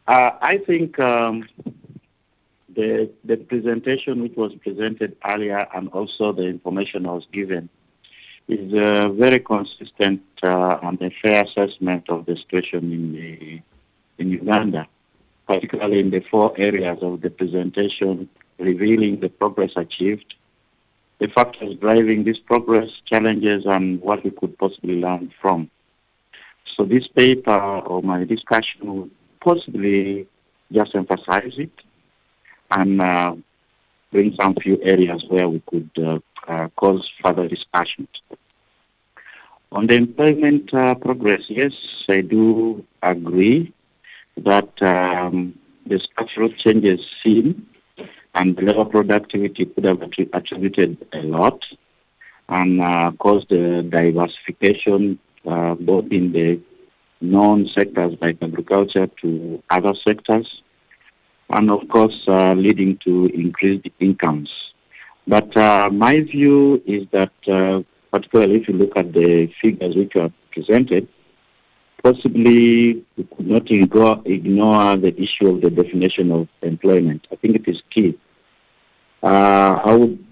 I think the presentation which was presented earlier and also the information I was given is a very consistent and a fair assessment of the situation in Uganda, particularly in the four areas of the presentation, revealing the progress achieved, the factors driving this progress, challenges, and what we could possibly learn from. So this paper or my discussion would possibly just emphasize it and bring some few areas where we could cause further discussions. On the employment progress, yes, I do agree that the structural changes seen and the labor productivity could have attributed a lot and caused the diversification both in the non-sectors like agriculture to other sectors, and of course leading to increased incomes. But my view is that particularly if you look at the figures which are presented, possibly we could not ignore the issue of the definition of employment. I think it is key. I would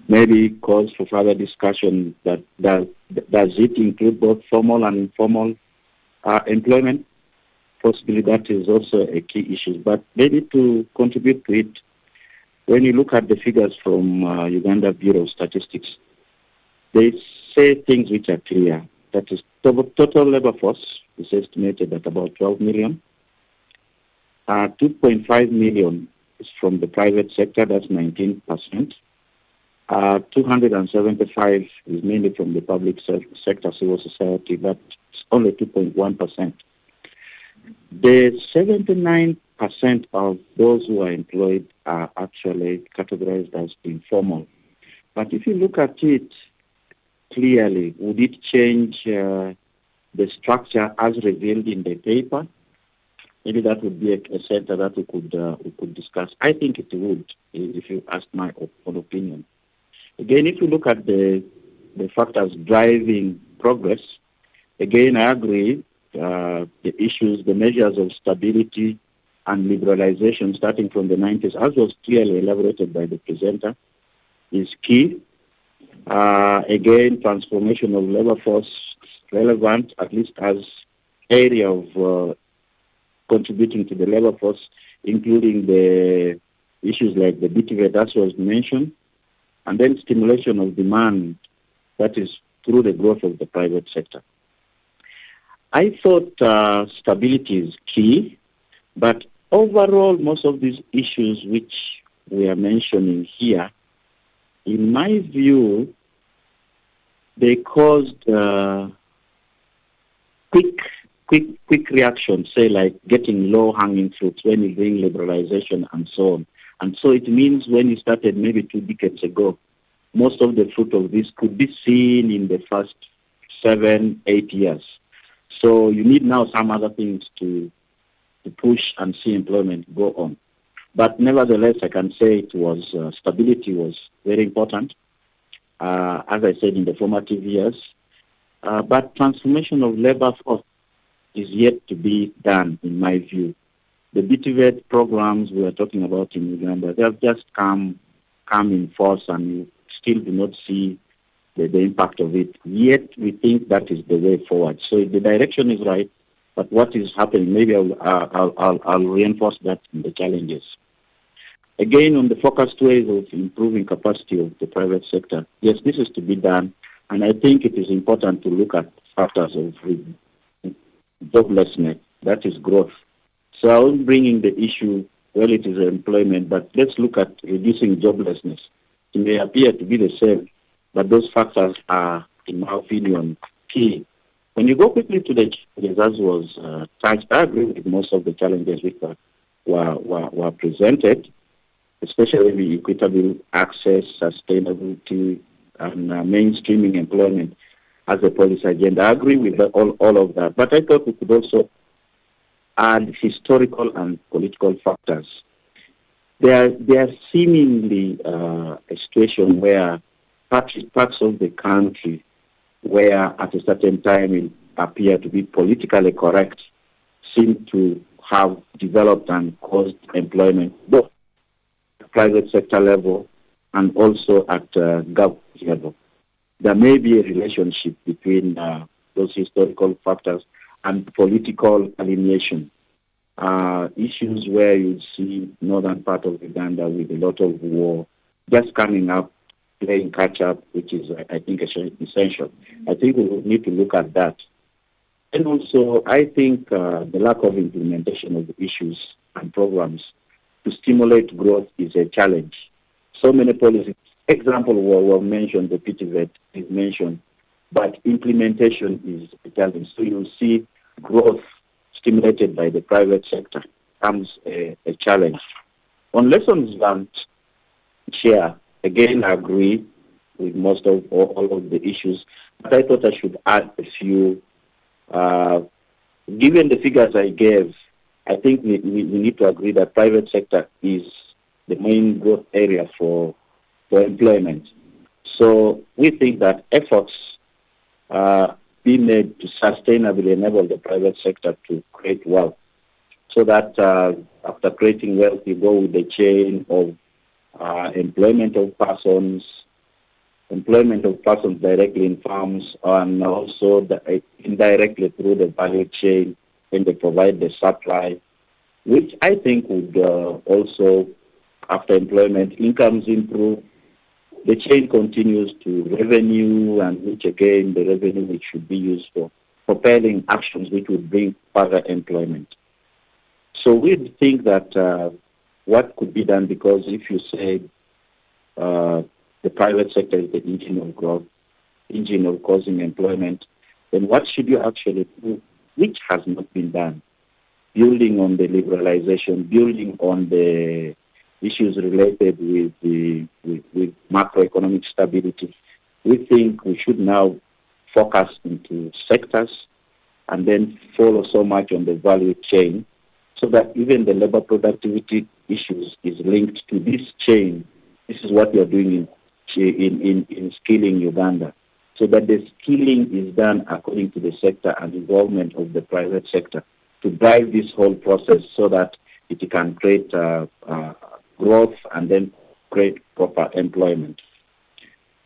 maybe cause for further discussion that does it include both formal and informal employment? Possibly that is also a key issue. But maybe to contribute to it, when you look at the figures from Uganda Bureau of Statistics, they say things which are clear. That is, total labor force is estimated at about 12 million. 2.5 million is from the private sector, that's 19%. 275 is mainly from the public sector, civil society, but it's only 2.1%. The 79% of those who are employed are actually categorized as informal. But if you look at it clearly, would it change the structure as revealed in the paper? Maybe that would be a center that we could discuss. I think it would, if you ask my own opinion. Again, if you look at the factors driving progress, again, I agree, the issues, the measures of stability and liberalization starting from the 90s, as was clearly elaborated by the presenter, is key. Again, transformation of labor force relevant, at least as area of contributing to the labor force, including the issues like the BTV, that was mentioned, and then stimulation of demand, that is through the growth of the private sector. I thought stability is key, but overall, most of these issues which we are mentioning here, in my view, they caused quick reactions, say like getting low-hanging fruits when you bring liberalization and so on. And so it means when you started maybe 2 decades ago, most of the fruit of this could be seen in the first 7, 8 years. So you need now some other things to push and see employment go on. But nevertheless, I can say it was stability was very important, as I said, in the formative years. But transformation of labor force is yet to be done, in my view. The BTV programs we are talking about in Uganda, they have just come in force, and you still do not see the impact of it. Yet we think that is the way forward. So the direction is right, but what is happening? Maybe I'll reinforce that in the challenges. Again, on the focused ways of improving capacity of the private sector, yes, this is to be done, and I think it is important to look at factors of joblessness, that is growth. So I was bringing the issue, well, it is employment, but let's look at reducing joblessness. It may appear to be the same, but those factors are, in my opinion, key. When you go quickly to the challenges, as was touched, I agree with most of the challenges which were presented, especially the equitable access, sustainability, and mainstreaming employment as a policy agenda. I agree with all of that, but I thought we could also add historical and political factors. There are seemingly a situation where parts of the country where at a certain time it appear to be politically correct seem to have developed and caused employment, both at private sector level and also at government level. There may be a relationship between those historical factors and political alienation. Issues where you see northern part of Uganda with a lot of war just coming up, playing catch up, which is, I think, essential. I think we will need to look at that. And also, I think the lack of implementation of the issues and programs to stimulate growth is a challenge. So many policies, example were mentioned, the PTVET is mentioned, but implementation is a challenge. So you see growth stimulated by the private sector becomes a challenge. On lessons learned, Chair, again, I agree with most of all of the issues, but I thought I should add a few. Given the figures I gave, I think we need to agree that private sector is the main growth area for employment. So we think that efforts be made to sustainably enable the private sector to create wealth, so that after creating wealth, you go with the chain of employment of persons directly in farms, and also indirectly through the value chain when they provide the supply, which I think would also, after employment, incomes improve, the chain continues to revenue, and which again, the revenue which should be used for propelling actions which would bring further employment. So we think that what could be done, because if you say the private sector is the engine of growth, engine of causing employment, then what should you actually do, which has not been done? Building on the liberalization, building on the issues related with macroeconomic stability. We think we should now focus into sectors and then follow so much on the value chain, so that even the labor productivity issues is linked to this chain. This is what we are doing in skilling Uganda, so that the skilling is done according to the sector and involvement of the private sector to drive this whole process, so that it can create growth and then create proper employment.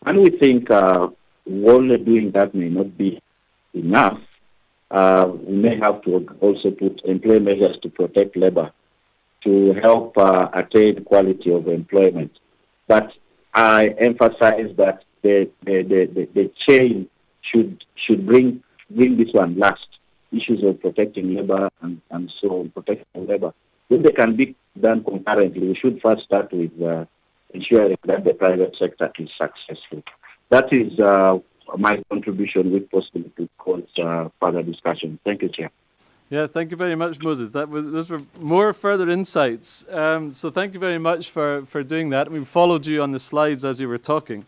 And we think only doing that may not be enough. We may have to also put employment measures to protect labor, to help attain quality of employment. But I emphasize that the chain should bring this one last. Issues of protecting labor and so on, protecting labor. If they can be done concurrently, we should first start with ensuring that the private sector is successful. That is my contribution, with possibility to cause further discussion. Thank you, Chair. Yeah, thank you very much, Moses. Those were more further insights. So thank you very much for doing that. We followed you on the slides as you were talking.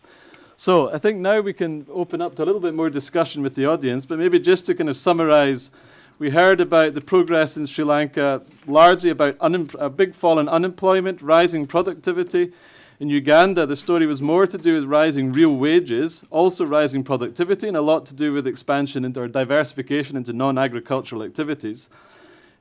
So I think now we can open up to a little bit more discussion with the audience, but maybe just to kind of summarize, we heard about the progress in Sri Lanka, largely about a big fall in unemployment, rising productivity. In Uganda, the story was more to do with rising real wages, also rising productivity, and a lot to do with expansion or diversification into non-agricultural activities.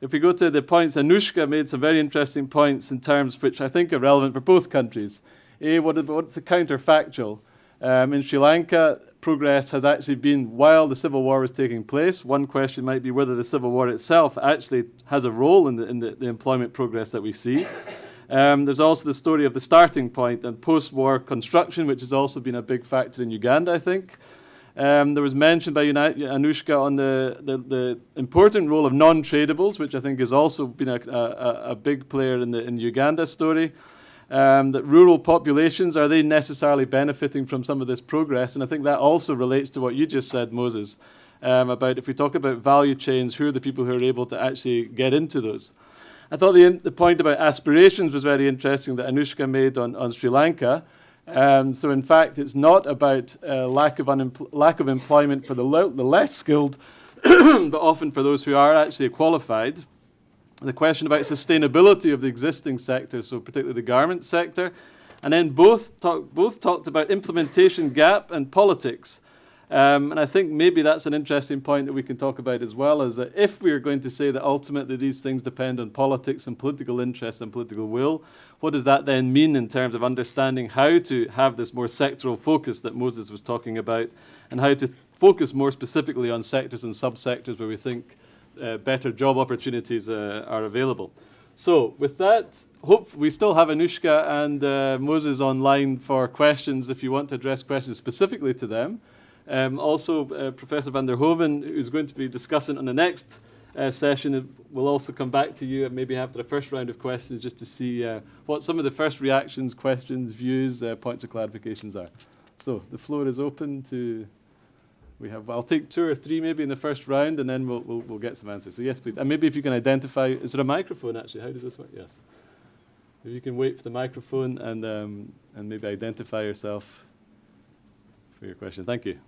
If we go to the points, Anushka made some very interesting points in terms which I think are relevant for both countries. What's the counterfactual? In Sri Lanka, progress has actually been while the civil war was taking place. One question might be whether the civil war itself actually has a role in the employment progress that we see. There's also the story of the starting point and post-war construction, which has also been a big factor in Uganda, I think. There was mention by Anushka on the important role of non-tradables, which I think has also been a big player in the Uganda story. That rural populations, are they necessarily benefiting from some of this progress? And I think that also relates to what you just said, Moses, about if we talk about value chains, who are the people who are able to actually get into those? I thought the point about aspirations was very interesting that Anushka made on Sri Lanka. So in fact, it's not about lack of employment for the less skilled, but often for those who are actually qualified. The question about sustainability of the existing sector, so particularly the garment sector, and then both talked about implementation gap and politics. And I think maybe that's an interesting point that we can talk about as well, is that if we are going to say that ultimately these things depend on politics and political interest and political will, what does that then mean in terms of understanding how to have this more sectoral focus that Moses was talking about, and how to focus more specifically on sectors and subsectors where we think better job opportunities are available. So with that, we still have Anushka and Moses online for questions if you want to address questions specifically to them. Also, Professor van der Hoven, who's going to be discussing on the next session, will also come back to you maybe after the first round of questions just to see what some of the first reactions, questions, views, points of clarifications are. So the floor is open to... I'll take 2 or 3 maybe in the first round, and then we'll get some answers. So yes, please. And maybe if you can identify, is there a microphone actually? How does this work? Yes. If you can wait for the microphone and maybe identify yourself for your question. Thank you.